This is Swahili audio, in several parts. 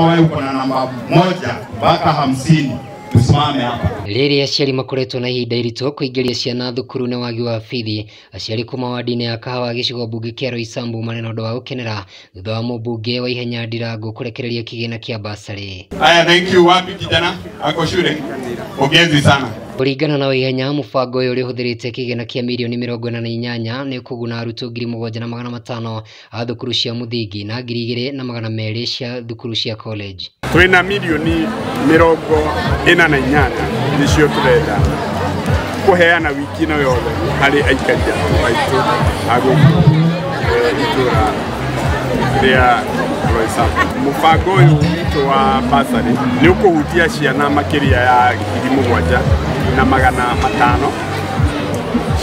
kama wewe uko na namba 1 mpaka 50 tusimame hapa. Rĩrĩa aciari makoretwo na ihinda iritũ kũingĩria ciana thukuru na wagi wa bithi, aciari kuma wadi-inĩ ya Kahawa gĩcigo mbunge kĩa Roysambu marĩ na ũndũ wa gũkenera thutha wa Mubunge wa ihenya Ndirangu kũrekereria kigina kĩa bursary. Haya, thank you. Wapi kijana ako shule? Pongezi sana. Kũringana na ihenya mũbango ũyũ ũrĩa ũhũthĩrĩte kigina kĩa mirioni 48 nĩ kũguna arutwo 7,500 a thukuru cia mũthingi na 2,200 cia thukuru cia college. Twina milioni 48 nicio turenda kuheana wiki ino yothe hari aikaria baitu ago itura ria Roysambu. Mubango uyu witu wa bursary ni ukuhutia ciana makiria ya 7,500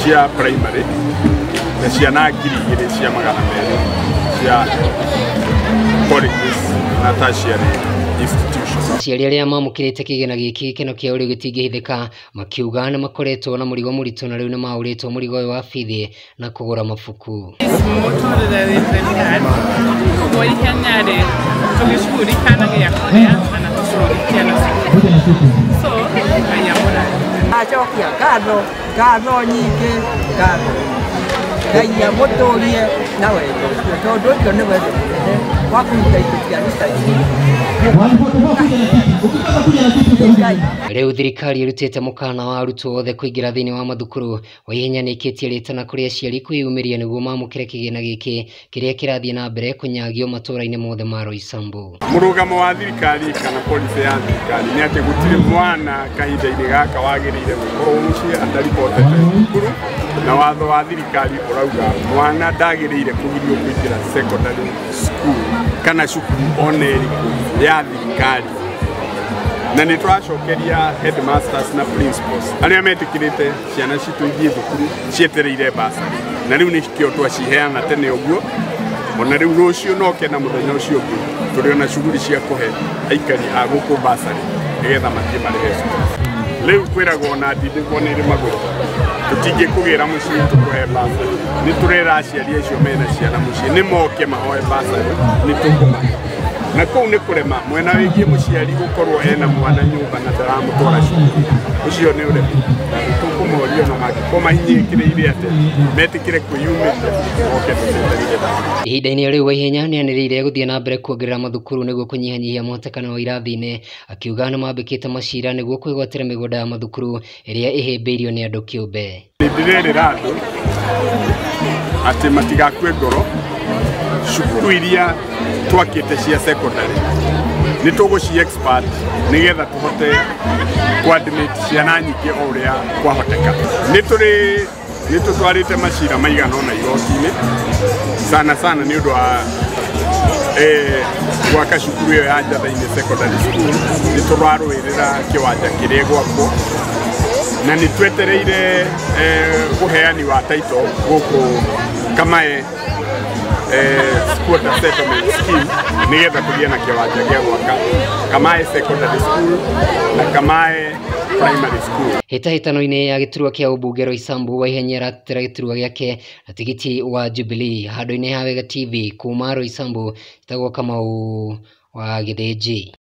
cia primary na ciana 2,200 cia colleges na tertiary institutions. Aciari arĩa mamũkĩrĩte kĩgĩna gĩkĩ gĩkeno kĩa ũrĩa gĩtingĩhithĩka makiuga nĩ makoretwo na mũrigo mũritũ na rĩu nĩ maũrĩtwo mũrigo ũyũ wa bithi na kũgũra mabuku. Achokia ngatho nyingĩ ngatho Ngai amũtũrie na wendo tondũ ũcio nĩ wendo wa kũruta indo cia gĩcagi. Rĩu thirikari ĩrutĩte mũkana wa arutwo othe kũingĩra thĩinĩ wa mathukuru wa ihenya nĩ ĩkĩtie rĩtana kũrĩ aciari kwĩyumĩria nĩguo mamũkĩre kĩgĩna gĩkĩ kĩrĩa kĩrathiĩ na mbere kũnyagio matũũra-inĩ mothe ma Roysambu. Mũrũgamo wa thirikari kana policy ya thirikari nĩ atĩ gũtirĩ mwana kahinda-inĩ gaka wagĩrĩire gũkorwo mũciĩ ataribotete thukuru, na watho wa thirikari ũrauga mwana ndagĩrĩire kũgirio kũingĩra secondary school kana cukuru ona ĩrĩkũ ya thirikari. Na nĩ tũracokeria headmasters na principals arĩa metĩkĩrĩte ciana citũ ithiĩ thukuru cietereire bursary, na rĩu nĩkĩo twaciheana tene ũguo, ona rĩu rũciũ noke na mũthenya ũcio ũngĩ tũrĩ na shughuli cia kũhe aikari a gũkũ bursary nĩgetha mathiĩ marĩhe cukuru. Rĩu kwĩragwo na ndindĩkwo nĩ rĩ magũrũ tũtingĩkũgĩra mũciĩ tũkũhe bursary. Nĩ tũrera aciari acio mena ciana mũciĩ nĩ moke mahoe bursary nĩ tũkũmahe. Na kũu nĩ kũrema mwena wĩgiĩ mũciari gũkorwo ena mwana nyũmba na ndaramũtwara cukuru, ũcio nĩ ũremi. Tũkũmoria na mangĩkorwo mahinyĩrĩkĩrĩire atĩ metĩkĩre kwĩyumĩria moke tũteithĩrĩrie. Ihinda-inĩ rĩu ihenya nĩ anĩrĩire gũthiĩ na mbere kuongerera mathukuru nĩguo kũnyihanyihia mũhatĩkano wa irathi-inĩ, akiuga nĩ mambĩkĩte macira nĩguo kwĩgwatĩra mĩgũnda ya mathukuru ĩrĩa ĩhĩmbĩirio nĩ andũ kĩũmbe. Ndĩrerĩra andũ atĩ matigakue ngoro cukuru iria twakĩte cia secondary nĩ tũgũci expert nĩgetha tũhote coordinate ciana nyingĩ o ũrĩa kwahoteka. Nĩ tũtwarĩte macira maigana ona igoti-inĩ sana nĩ ũndũ wa gwaka cukuru ĩyo ya Njatha-inĩ secondary school. Nĩ tũrarũĩrĩra kĩwanja kĩrĩa gwakwo na nĩ twetereire ũheani wa title gũkũ Kamae quarter settlement scheme nĩgetha kũgĩe na kĩwanja gĩa gwaka Kamae secondary school na Kamae primary school. Hĩtahĩtano-inĩ ya gĩturwa kĩa ũmbunge Roysambu wa ihenya aratĩra gĩturwa gĩake na tigiti wa Jubilee. Handũ-inĩ ha Wega TV kuma Roysambu itagwo Kamau wa Gĩthĩnji.